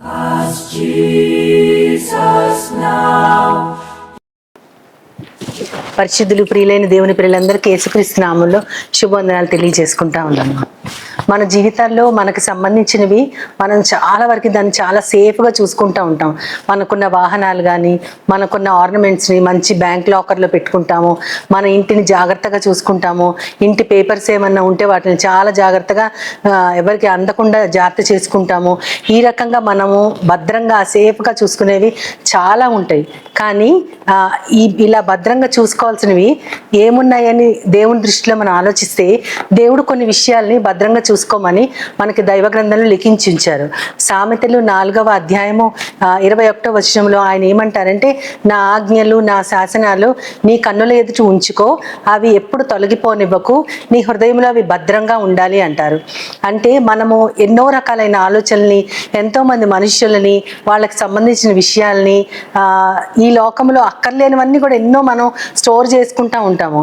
Ask Jesus now. పరిశుద్ధులు ప్రియులైన దేవుని పిల్లలందరికీ యేసుక్రీస్తు నామములో శుభవందనాలు తెలియజేసుకుంటా ఉన్నాను. మన జీవితాల్లో మనకు సంబంధించినవి మనం చాలా వరకు దాన్ని చాలా సేఫ్గా చూసుకుంటూ ఉంటాం. మనకున్న వాహనాలు కానీ, మనకున్న ఆర్నమెంట్స్ని మంచి బ్యాంక్ లాకర్లో పెట్టుకుంటాము. మన ఇంటిని జాగ్రత్తగా చూసుకుంటాము. ఇంటి పేపర్స్ ఏమన్నా ఉంటే వాటిని చాలా జాగ్రత్తగా ఎవరికి అందకుండా జాగ్రత్త చేసుకుంటాము. ఈ రకంగా మనము భద్రంగా సేఫ్గా చూసుకునేవి చాలా ఉంటాయి. కానీ ఇలా భద్రంగా చూసుకోవాల్సినవి ఏమున్నాయని దేవుని దృష్టిలో మనం ఆలోచిస్తే, దేవుడు కొన్ని విషయాల్ని భద్రంగా చూసుకోమని మనకి దైవ గ్రంథంలో లిఖించి ఉంచారు. సామెతలు 4వ అధ్యాయము 21వ వచనంలో ఆయన ఏమంటారంటే, నా ఆజ్ఞలు నా శాసనాలు నీ కన్నుల ఎదుట ఉంచుకో, అవి ఎప్పుడు తొలగిపోనివ్వకు, నీ హృదయంలో అవి భద్రంగా ఉండాలి అంటారు. అంటే మనము ఎన్నో రకాలైన ఆలోచనల్ని, ఎంతోమంది మనుషులని, వాళ్ళకి సంబంధించిన విషయాల్ని, ఈ లోకంలో అక్కర్లేనివన్నీ కూడా ఎన్నో మనం స్టోర్ చేసుకుంటూ ఉంటాము.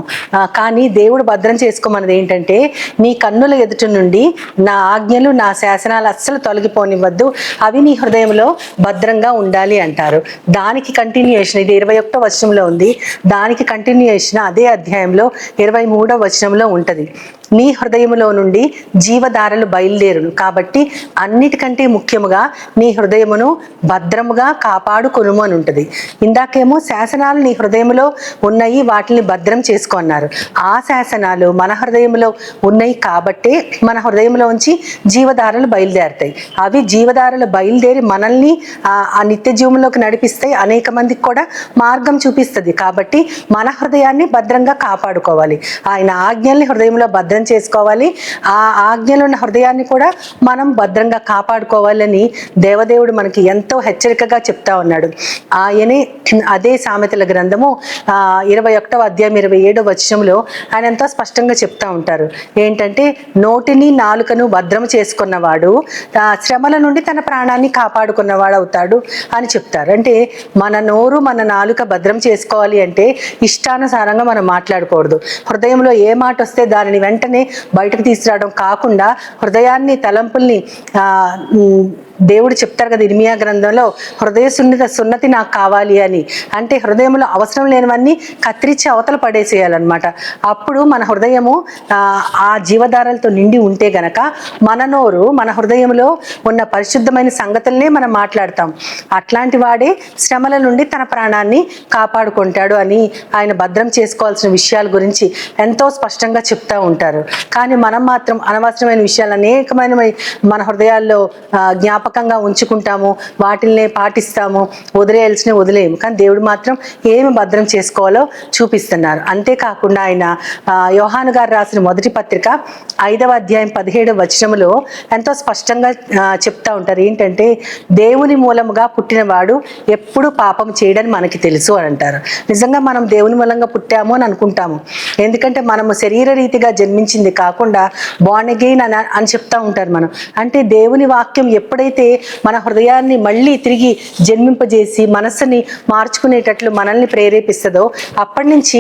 కానీ దేవుడు భద్రం చేసుకోమన్నది ఏంటంటే, నీ కన్నుల ఎదుట నుండి నా ఆజ్ఞలు నా శాసనాలు అస్సలు తొలగిపోనివ్వద్దు, అవి నీ హృదయంలో భద్రంగా ఉండాలి అంటారు. దానికి కంటిన్యూయేషన్ ఇది 21వ వచనంలో ఉంది. దానికి కంటిన్యూయేషన్ అదే అధ్యాయంలో 23వ వచనంలో ఉంటుంది. నీ హృదయంలో నుండి జీవధారలు బయలుదేరును, కాబట్టి అన్నిటికంటే ముఖ్యముగా నీ హృదయమును భద్రముగా కాపాడుకొనుము అని ఉంటుంది. ఇందాకేమో శాసనాలు నీ హృదయంలో ఉన్నాయి, వాటిని భద్రం చేసుకున్నారు. ఆ శాసనాలు మన హృదయంలో ఉన్నాయి కాబట్టే మన హృదయంలో ఉంచి జీవధారలు బయలుదేరుతాయి. అవి జీవధారలు బయలుదేరి మనల్ని ఆ నిత్య జీవంలోకి నడిపిస్తాయి, అనేక మందికి కూడా మార్గం చూపిస్తుంది. కాబట్టి మన హృదయాన్ని భద్రంగా కాపాడుకోవాలి. ఆయన ఆజ్ఞల్ని హృదయంలో భద్రం చేసుకోవాలి. ఆ ఆజ్ఞలున్న హృదయాన్ని కూడా మనం భద్రంగా కాపాడుకోవాలని దేవదేవుడు మనకి ఎంతో హెచ్చరికగా చెప్తా ఉన్నాడు. ఆయనే అదే సామెతల గ్రంథము 21వ అధ్యాయం 27వ వచనంలో ఆయన ఎంతో స్పష్టంగా చెప్తా ఉంటారు. ఏంటంటే, నోటిని నాలుకను భద్రం చేసుకున్నవాడు శ్రమల నుండి తన ప్రాణాన్ని కాపాడుకున్నవాడు అవుతాడు అని చెప్తారు. అంటే మన నోరు మన నాలుక భద్రం చేసుకోవాలి అంటే ఇష్టానుసారంగా మనం మాట్లాడకూడదు. హృదయంలో ఏ మాట వస్తే దానిని వెంటనే బయటకు తీసుకురావడం కాకుండా, హృదయాన్ని తలంపుల్ని దేవుడు చెప్తారు కదా ఇర్మియా గ్రంథంలో, హృదయ సున్నతి నాకు కావాలి అని. అంటే హృదయంలో అవసరం లేనివన్నీ కత్తిరించి అవతల పడేసేయాలన్నమాట. అప్పుడు మన హృదయము ఆ జీవధారలతో నిండి ఉంటే గనక మన నోరు మన హృదయంలో ఉన్న పరిశుద్ధమైన సంగతులనే మనం మాట్లాడతాం. అట్లాంటి వాడే శ్రమల నుండి తన ప్రాణాన్ని కాపాడుకుంటాడు అని ఆయన భద్రం చేసుకోవాల్సిన విషయాల గురించి ఎంతో స్పష్టంగా చెప్తా ఉంటారు. కానీ మనం మాత్రం అనవసరమైన విషయాలు అనేకమైన మన హృదయాల్లో జ్ఞాపకంగా ఉంచుకుంటాము, వాటిల్నే పాటిస్తాము, వదిలేయాల్సిన వదిలేయము. కానీ దేవుడు మాత్రం ఏమి భద్రం చేసుకోవాలో చూపిస్తున్నారు. అంతేకాకుండా ఆయన యోహాను గారు రాసిన మొదటి పత్రిక 5వ అధ్యాయం 17వ వచనంలో ఎంతో స్పష్టంగా చెప్తా ఉంటారు. ఏంటంటే, దేవుని మూలముగా పుట్టినవాడు ఎప్పుడు పాపం చేయడని మనకి తెలుసు అని అంటారు. నిజంగా మనం దేవుని మూలంగా పుట్టాము అని అనుకుంటాము. ఎందుకంటే మనము శరీర రీతిగా జన్మించింది కాకుండా బోర్న్ అగైన్ అని చెప్తా ఉంటారు మనం. అంటే దేవుని వాక్యం ఎప్పుడైతే మన హృదయాన్ని మళ్ళీ తిరిగి జన్మింపజేసి మనస్సుని మార్చుకునేటట్లు మనల్ని ప్రేరేపిస్తుందో, అప్పటి నుంచి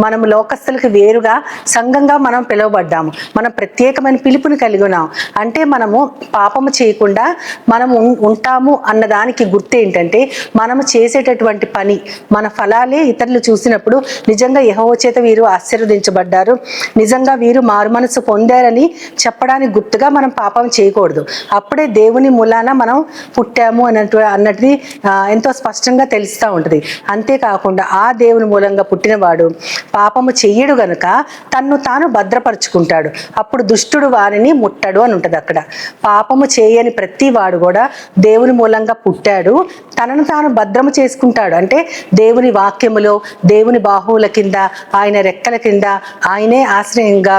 మనము లోకస్తులకు వేరుగా సంఘంగా మనం పిలువబడ్డాము. మనం ప్రత్యేకమైన పిలుపుని కలిగి ఉన్నాం. అంటే మనము పాపము చేయకుండా మనము ఉంటాము అన్నదానికి గుర్తు ఏంటంటే, మనము చేసేటటువంటి పని, మన ఫలాలే ఇతరులు చూసినప్పుడు నిజంగా యెహోవా చేత వీరు ఆశీర్వదించబడ్డారు, నిజంగా వీరు మారు మనసు పొందారని చెప్పడానికి గుర్తుగా మనం పాపం చేయకూడదు. అప్పుడే దేవుని మూలాన మనం పుట్టాము అన్నది ఎంతో స్పష్టంగా తెలుస్తూ ఉంటుంది. అంతేకాకుండా ఆ దేవుని మూలంగా పుట్టినవాడు పాపము చెయ్యడు గనుక తన్ను తాను భద్రపరుచుకుంటాడు, అప్పుడు దుష్టుడు వారిని ముట్టడు అని ఉంటుంది అక్కడ. పాపము చేయని ప్రతి వాడు కూడా దేవుని మూలంగా పుట్టాడు, తనను తాను భద్రము చేసుకుంటాడు. అంటే దేవుని వాక్యములో, దేవుని బాహువుల కింద, ఆయన రెక్కల కింద, ఆయనే ఆశ్రయంగా,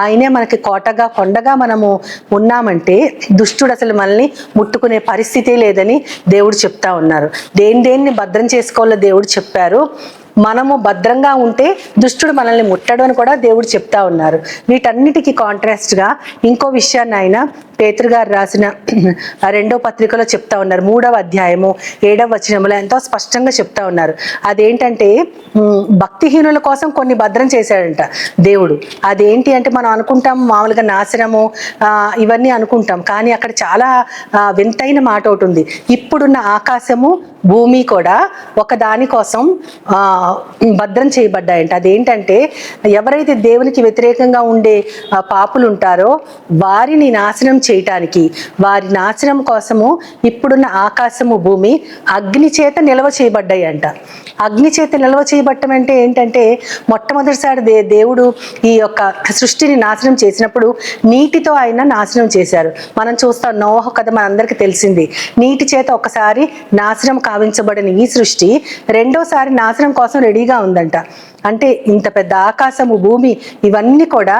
ఆయనే మనకి కోటగా కొండగా మనము ఉన్నామంటే దుష్టుడు అసలు మనల్ని ముట్టుకునే పరిస్థితే లేదని దేవుడు చెప్తా ఉన్నారు. దేన్ని భద్రం చేసుకోవాలో దేవుడు చెప్పారు. మనము భద్రంగా ఉంటే దుష్టుడు మనల్ని ముట్టడు అని కూడా దేవుడు చెప్తా ఉన్నారు. వీటన్నిటికీ కాంట్రాస్ట్గా ఇంకో విషయాన్ని ఆయన పేతురు గారు రాసిన 2వ పత్రికలో చెప్తా ఉన్నారు. 3వ అధ్యాయము 7వ వచనంలో ఎంతో స్పష్టంగా చెప్తా ఉన్నారు. అదేంటంటే భక్తిహీనుల కోసం కొన్ని భద్రం చేశాడంట దేవుడు. అదేంటి అంటే మనం అనుకుంటాం మామూలుగా నాశనము ఇవన్నీ అనుకుంటాం, కానీ అక్కడ చాలా వింతైన మాట ఒకటి ఉంది. ఇప్పుడున్న ఆకాశము భూమి కూడా ఒక దాని కోసం భద్రం చేయబడ్డాయంట. అదేంటంటే ఎవరైతే దేవునికి వ్యతిరేకంగా ఉండే పాపులు ఉంటారో వారిని నాశనం చేయటానికి, వారి నాశనం కోసము ఇప్పుడున్న ఆకాశము భూమి అగ్ని చేత నిల్వ చేయబడ్డాయి అంట. అగ్ని చేత నిల్వ చేయబట్టం అంటే ఏంటంటే మొట్టమొదటిసారి దేవుడు ఈ యొక్క సృష్టిని నాశనం చేసినప్పుడు నీటితో ఆయన నాశనం చేశారు. మనం చూస్తాం నోహ కథ మనందరికీ తెలిసింది. నీటి చేత ఒకసారి నాశనం కావించబడిన ఈ సృష్టి రెండోసారి నాశనం కోసం రెడీగా ఉందంట. అంటే ఇంత పెద్ద ఆకాశము భూమి ఇవన్నీ కూడా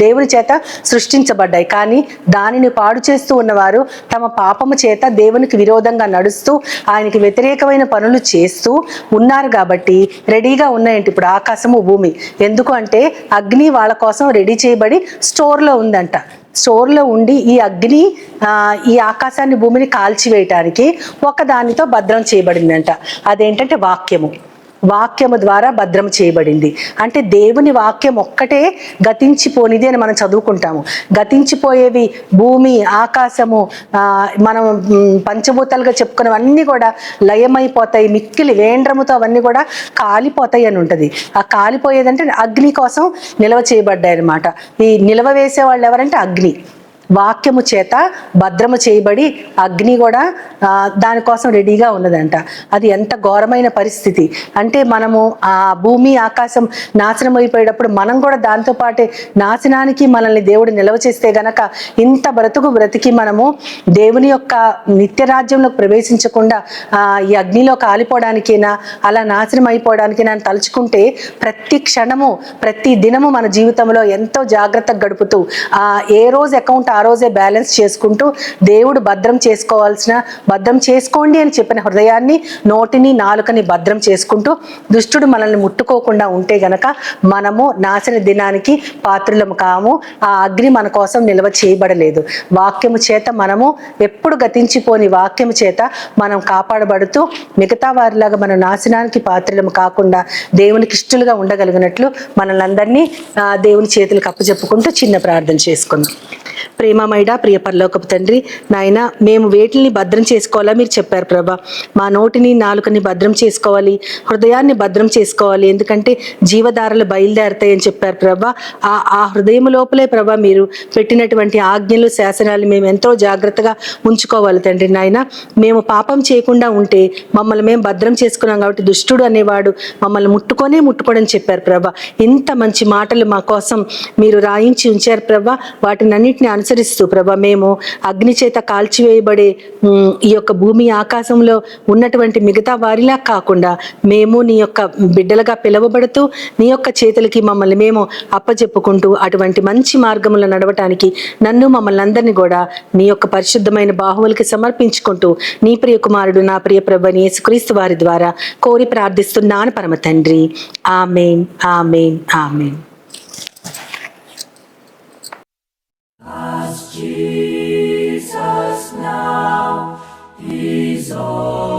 దేవుని చేత సృష్టించబడ్డాయి, కానీ దానిని పాడు చేస్తూ ఉన్నవారు తమ పాపము చేత దేవునికి విరోధంగా నడుస్తూ ఆయనకి వ్యతిరేకమైన పనులు చేస్తూ ఉన్నారు కాబట్టి రెడీగా ఉన్నాయంట ఇప్పుడు ఆకాశము భూమి. ఎందుకు అంటే అగ్ని వాళ్ళ కోసం రెడీ చేయబడి స్టోర్లో ఉందంట. స్టోర్లో ఉండి ఈ అగ్ని ఈ ఆకాశాన్ని భూమిని కాల్చివేయటానికి ఒక దానితో భద్రం చేయబడిందంట. అదేంటంటే వాక్యము ద్వారా భద్రం చేయబడింది. అంటే దేవుని వాక్యం ఒక్కటే గతించిపోనిది అని మనం చదువుకుంటాము. గతించిపోయేవి భూమి, ఆకాశము, మనం పంచభూతాలుగా చెప్పుకున్నవన్నీ కూడా లయమైపోతాయి, మిక్కిలి వేండ్రముతో అవన్నీ కూడా కాలిపోతాయి అని ఉంటుంది. ఆ కాలిపోయేదంటే అగ్ని కోసం నిల్వ చేయబడ్డాయి అన్నమాట. ఈ నిల్వ వేసే వాళ్ళు ఎవరంటే అగ్ని. వాక్యము చేత భద్రము చేయబడి అగ్ని కూడా దానికోసం రెడీగా ఉన్నదంట. అది ఎంత ఘోరమైన పరిస్థితి అంటే మనము ఆ భూమి ఆకాశం నాశనం అయిపోయేటప్పుడు మనం కూడా దాంతో పాటే నాశనానికి మనల్ని దేవుడు నిల్వ చేస్తే గనక ఇంత బ్రతికి మనము దేవుని యొక్క నిత్య రాజ్యంలోకి ప్రవేశించకుండా ఈ అగ్నిలో కాలిపోవడానికైనా అలా నాశనం అయిపోవడానికైనా తలుచుకుంటే ప్రతి క్షణము ప్రతి దినము మన జీవితంలో ఎంతో జాగ్రత్తగా గడుపుతూ ఏ రోజు అకౌంట్ ఆ రోజే బ్యాలెన్స్ చేసుకుంటూ దేవుడు భద్రం చేసుకోండి అని చెప్పిన హృదయాన్ని, నోటిని, నాలుకని భద్రం చేసుకుంటూ దుష్టుడు మనల్ని ముట్టుకోకుండా ఉంటే గనక మనము నాశన దినానికి పాత్రులము కాము. ఆ అగ్ని మన కోసం నిల్వ చేయబడలేదు. వాక్యము చేత మనము ఎప్పుడు గతించిపోని వాక్యము చేత మనం కాపాడబడుతూ మిగతా వారిలాగా మనం నాశనానికి పాత్రులము కాకుండా దేవునికి ఇష్టలుగా ఉండగలిగినట్లు మనల్ని అందరినీ దేవుని చేతులకు అప్పచెప్పుకుంటూ చిన్న ప్రార్థన చేసుకుందాం. ప్రేమమైడా ప్రియ పరలోకపు తండ్రి, నాయన మేము వేటిని భద్రం చేసుకోవాలా మీరు చెప్పారు ప్రభా. మా నోటిని, నాలుకని భద్రం చేసుకోవాలి, హృదయాన్ని భద్రం చేసుకోవాలి, ఎందుకంటే జీవధారలు బయలుదేరతాయని చెప్పారు ప్రభా. ఆ హృదయం లోపలే ప్రభా మీరు పెట్టినటువంటి ఆజ్ఞలు, శాసనాలు మేము ఎంతో జాగ్రత్తగా ఉంచుకోవాలి తండ్రి. నాయన మేము పాపం చేయకుండా ఉంటే మమ్మల్ని మేము భద్రం చేసుకున్నాం కాబట్టి దుష్టుడు అనేవాడు మమ్మల్ని ముట్టుకోడని చెప్పారు ప్రభా. ఇంత మంచి మాటలు మా కోసం మీరు రాయించి ఉంచారు ప్రభా. వాటిని అన్నింటినీ అనుసరిస్తూ ప్రభా మేము అగ్ని చేత కాల్చివేయబడే ఈ యొక్క భూమి ఆకాశంలో ఉన్నటువంటి మిగతా వారిలా కాకుండా మేము నీ యొక్క బిడ్డలుగా పిలువబడుతూ నీ యొక్క చేతులకి మమ్మల్ని మేము అప్పచెప్పుకుంటూ అటువంటి మంచి మార్గంలో నడవటానికి నన్ను మమ్మల్ని అందరినీ కూడా నీ యొక్క పరిశుద్ధమైన బాహువులకి సమర్పించుకుంటూ నీ ప్రియ కుమారుడు నా ప్రియ ప్రభువైన యేసుక్రీస్తు వారి ద్వారా కోరి ప్రార్థిస్తున్నాను పరమ తండ్రి. ఆమేన్, ఆమేన్, ఆమేన్. Jesus now is all.